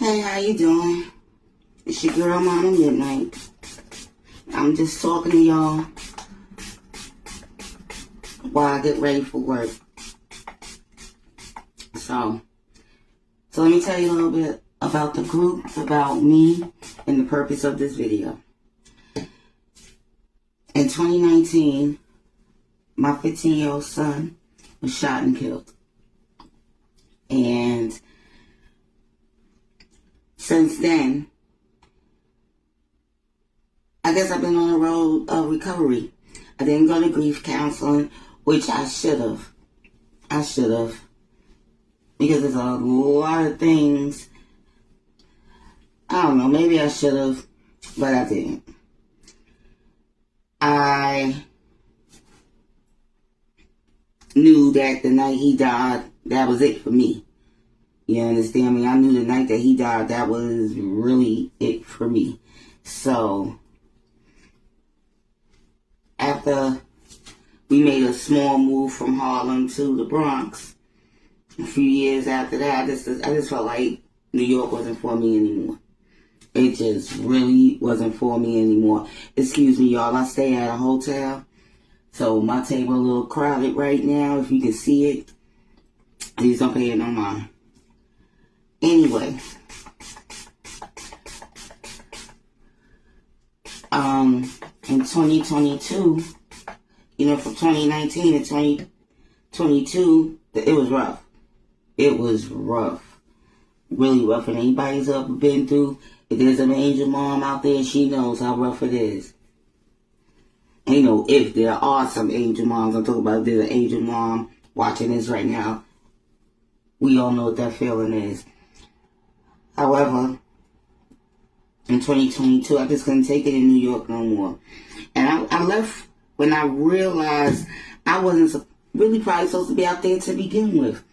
Hey, how you doing? It's your girl, Mama Midnight. I'm just talking to y'all while I get ready for work. So let me tell you a little bit about the group, about me, and the purpose of this video. In 2019, my 15-year-old son was shot and killed. And since then, I guess I've been on the road of recovery. I didn't go to grief counseling, which I should have. Because there's a lot of things. I don't know, maybe I should have, but I didn't. I knew that the night he died, that was it for me. You understand me? I knew the night that he died, that was really it for me. So, after we made a small move from Harlem to the Bronx, a few years after that, I just felt like New York wasn't for me anymore. It just really wasn't for me anymore. Excuse me, y'all. I stay at a hotel, so my table a little crowded right now. If you can see it, please don't pay it no mind. Anyway, in 2022, from 2019 to 2022, it was rough. It was rough. Really rough. And anybody's ever been through, if there's an angel mom out there, she knows how rough it is. And if there are some angel moms, I'm talking about if there's an angel mom watching this right now, we all know what that feeling is. However, in 2022, I just couldn't take it in New York no more. And I left when I realized I wasn't really probably supposed to be out there to begin with.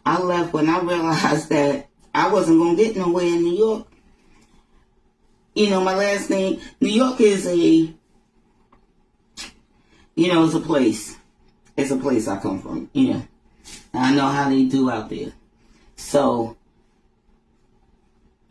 I left when I realized that I wasn't going to get nowhere in New York. My last name, New York is it's a place. It's a place I come from, I know how they do out there. So,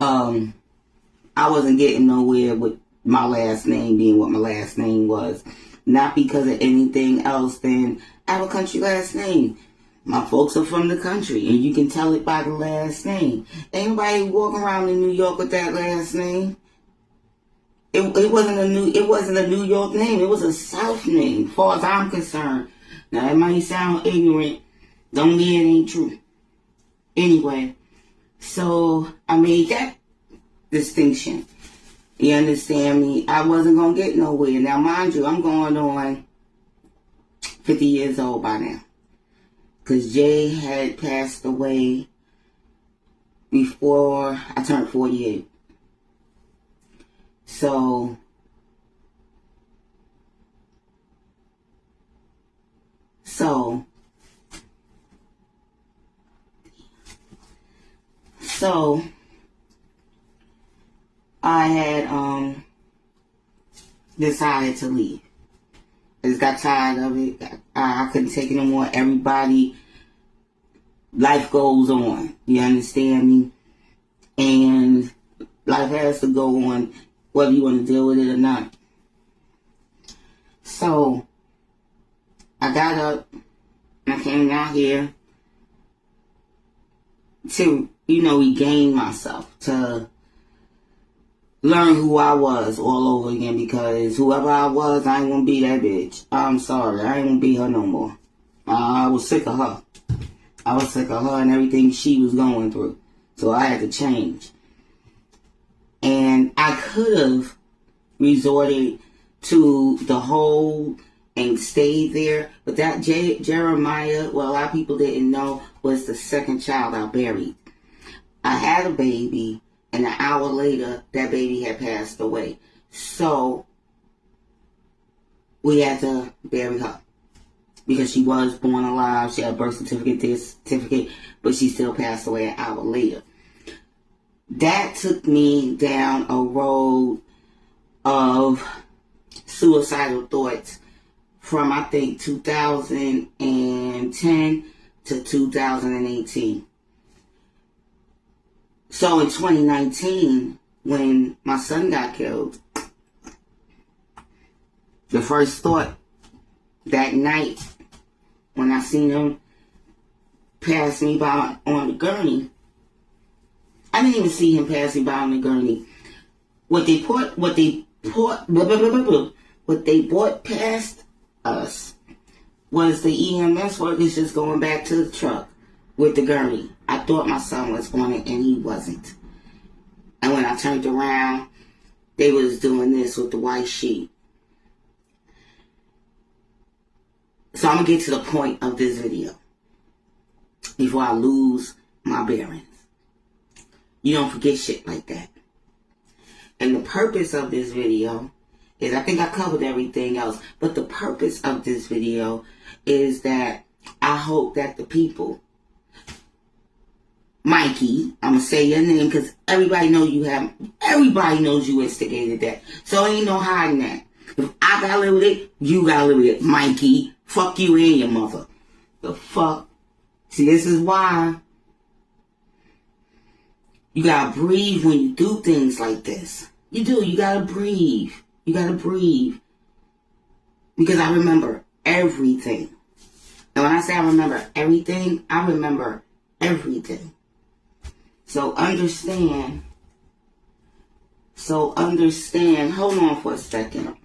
I wasn't getting nowhere with my last name being what my last name was. Not because of anything else than I have a country last name. My folks are from the country, and you can tell it by the last name. Anybody walking around in New York with that last name? It wasn't a New York name. It was a South name, as far as I'm concerned. Now, it might sound ignorant. Don't mean it ain't true. Anyway, so I made that distinction. You understand me? I wasn't going to get nowhere. Now, mind you, I'm going on 50 years old by now. Because Jay had passed away before I turned 48. So, I had decided to leave. I just got tired of it. I couldn't take it no more. Everybody, life goes on. You understand me? And life has to go on, whether you want to deal with it or not. So, I got up and I came down here to, regain myself, to learn who I was all over again, because whoever I was, I ain't gonna be that bitch. I'm sorry, I ain't gonna be her no more. I was sick of her. I was sick of her and everything she was going through. So I had to change. And I could have resorted to the whole and stayed there, but that Jeremiah, well, a lot of people didn't know, was the second child I buried. I had a baby, and an hour later, that baby had passed away. So, we had to bury her. Because she was born alive, she had a birth certificate, but she still passed away an hour later. That took me down a road of suicidal thoughts from, I think, 2010 to 2018. So in 2019, when my son got killed, the first thought that night when I seen him pass me by on the gurney, I didn't even see him pass me by on the gurney. What they brought past us was the EMS workers just going back to the truck with the gurney. I thought my son was on it, and he wasn't. And when I turned around, they was doing this with the white sheet. So I'm going to get to the point of this video before I lose my bearings. You don't forget shit like that. And the purpose of this video is, I think I covered everything else, but the purpose of this video is that I hope that the people, Mikey, I'm going to say your name because everybody knows you instigated that. So ain't no hiding that. If I gotta live with it, you gotta live with it. Mikey, fuck you and your mother. The fuck? See, this is why you gotta breathe when you do things like this. You do. You gotta breathe. You gotta breathe. Because I remember everything. And when I say I remember everything, I remember everything. So understand. Hold on for a second.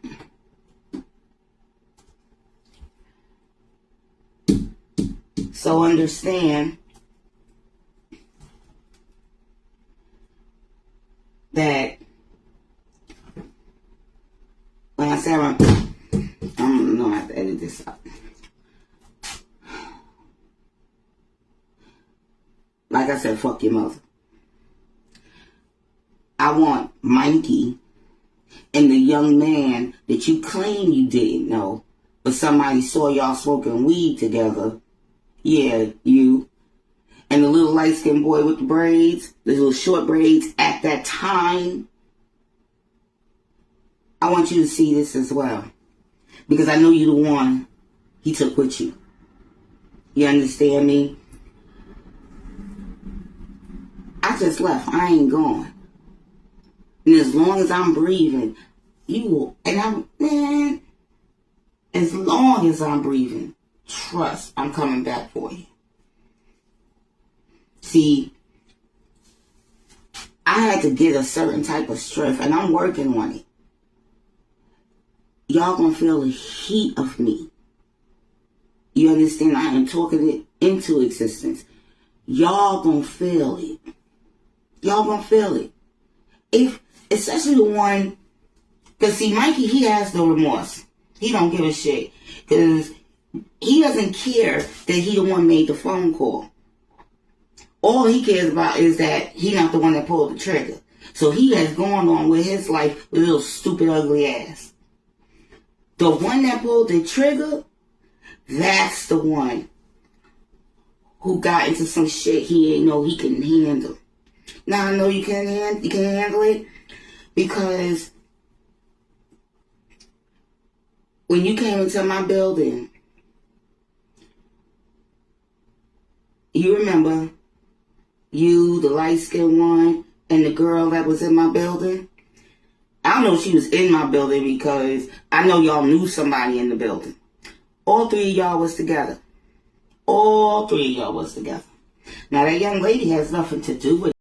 So understand that when I say I'm gonna have to edit this out. Like I said, fuck your mother. I want Mikey and the young man that you claim you didn't know, but somebody saw y'all smoking weed together. Yeah, you. And the little light-skinned boy with the braids, the little short braids at that time. I want you to see this as well. Because I know you're the one he took with you. You understand me? I just left. I ain't gone. And as long as I'm breathing, you will. And as long as I'm breathing, trust, I'm coming back for you. See, I had to get a certain type of strength, and I'm working on it. Y'all gonna feel the heat of me. You understand? I am talking it into existence. Y'all gonna feel it. Y'all gonna feel it. Especially the one, because see, Mikey, he has no remorse. He don't give a shit. Because he doesn't care that he the one made the phone call. All he cares about is that he not the one that pulled the trigger. So he has gone on with his life with a little stupid, ugly ass. The one that pulled the trigger, that's the one who got into some shit he ain't know he can handle. Now I know you can handle it because when you came into my building, you remember you, the light-skinned one, and the girl that was in my building? I don't know if she was in my building because I know y'all knew somebody in the building. All three of y'all was together. All three of y'all was together. Now that young lady has nothing to do with it.